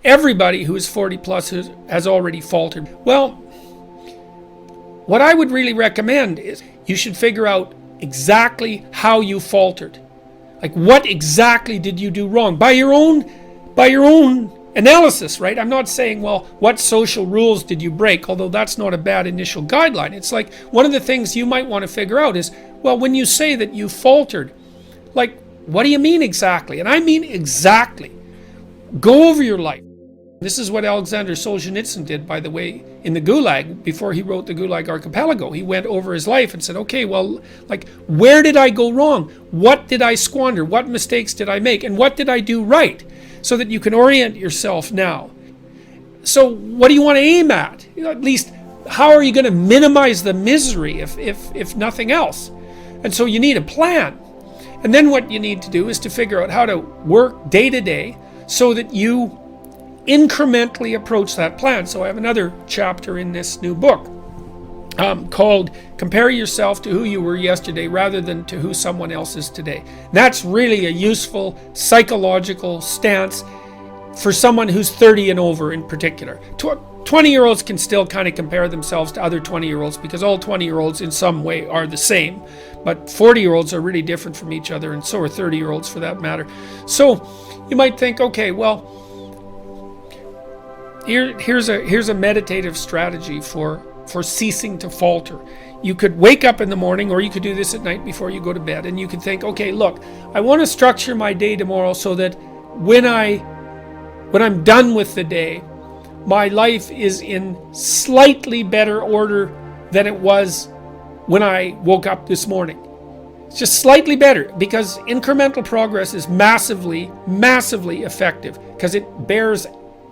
everybody who is 40 plus has already faltered. Well, what I would really recommend is you should figure out exactly how you faltered. Like, what exactly did you do wrong? By your own analysis, right? I'm not saying, well, what social rules did you break? Although that's not a bad initial guideline. It's like, one of the things you might want to figure out is, well, when you say that you faltered, like, what do you mean exactly? And I mean exactly. Go over your life. This is what Alexander Solzhenitsyn did, by the way, in the Gulag, before he wrote the Gulag Archipelago. He went over his life and said, okay, well, like, where did I go wrong? What did I squander? What mistakes did I make? And what did I do right? So that you can orient yourself now. So what do you want to aim at? At least, how are you going to minimize the misery if nothing else? And so you need a plan. And then what you need to do is to figure out how to work day to day so that you incrementally approach that plan. So I have another chapter in this new book called Compare Yourself to Who You Were Yesterday Rather Than to Who Someone Else Is Today. And that's really a useful psychological stance for someone who's 30 and over in particular. 20-year-olds can still kind of compare themselves to other 20-year-olds because all 20-year-olds in some way are the same. But 40-year-olds are really different from each other, and so are 30-year-olds for that matter. So you might think, okay, well, here's a meditative strategy for ceasing to falter. You could wake up in the morning, or you could do this at night before you go to bed, and you could think, okay, look, I want to structure my day tomorrow so that when I'm done with the day, my life is in slightly better order than it was when I woke up this morning. It's just slightly better, because incremental progress is massively, massively effective, because it bears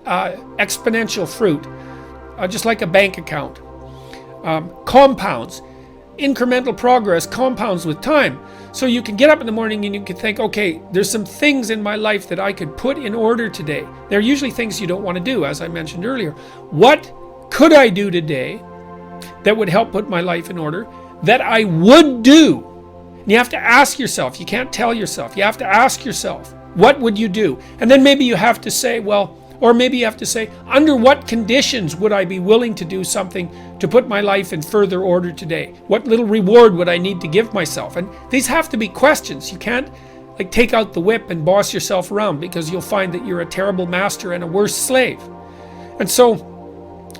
exponential fruit, just like a bank account. Compounds. Incremental progress compounds with time. So you can get up in the morning and you can think, okay, there's some things in my life that I could put in order today. They're usually things you don't want to do, as I mentioned earlier. What could I do today that would help put my life in order, that I would do? And you have to ask yourself. You can't tell yourself. You have to ask yourself, what would you do? And then maybe you have to say, well, or maybe you have to say, under what conditions would I be willing to do something to put my life in further order today? What little reward would I need to give myself? And these have to be questions. You can't like take out the whip and boss yourself around, because you'll find that you're a terrible master and a worse slave. And so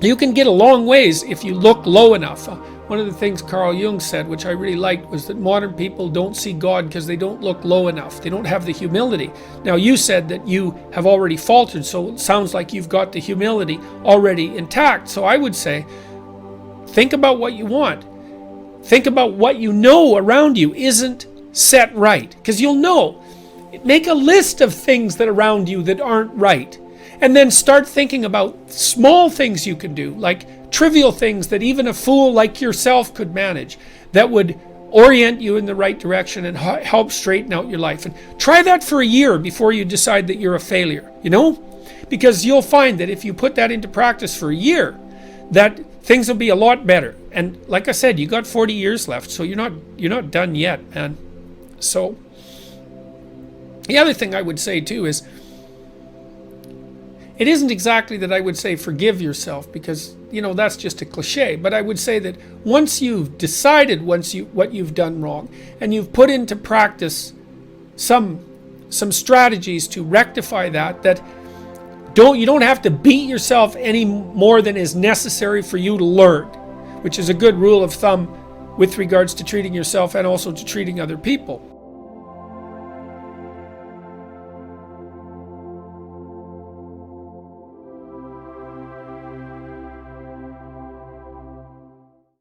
you can get a long ways if you look low enough. One of the things Carl Jung said, which I really liked, was that modern people don't see God because they don't look low enough. They don't have the humility. Now, you said that you have already faltered, so it sounds like you've got the humility already intact. So I would say, think about what you want. Think about what you know around you isn't set right, because you'll know. Make a list of things that around you that aren't right, and then start thinking about small things you can do, like trivial things that even a fool like yourself could manage, that would orient you in the right direction and help straighten out your life. And try that for a year before you decide that you're a failure, because you'll find that if you put that into practice for a year, that things will be a lot better. And like I said, you got 40 years left, so you're not done yet, man. So the other thing I would say too is, it isn't exactly that I would say forgive yourself, because that's just a cliche, but I would say that once you've decided what you've done wrong, and you've put into practice some strategies to rectify that you don't have to beat yourself any more than is necessary for you to learn, which is a good rule of thumb with regards to treating yourself and also to treating other people.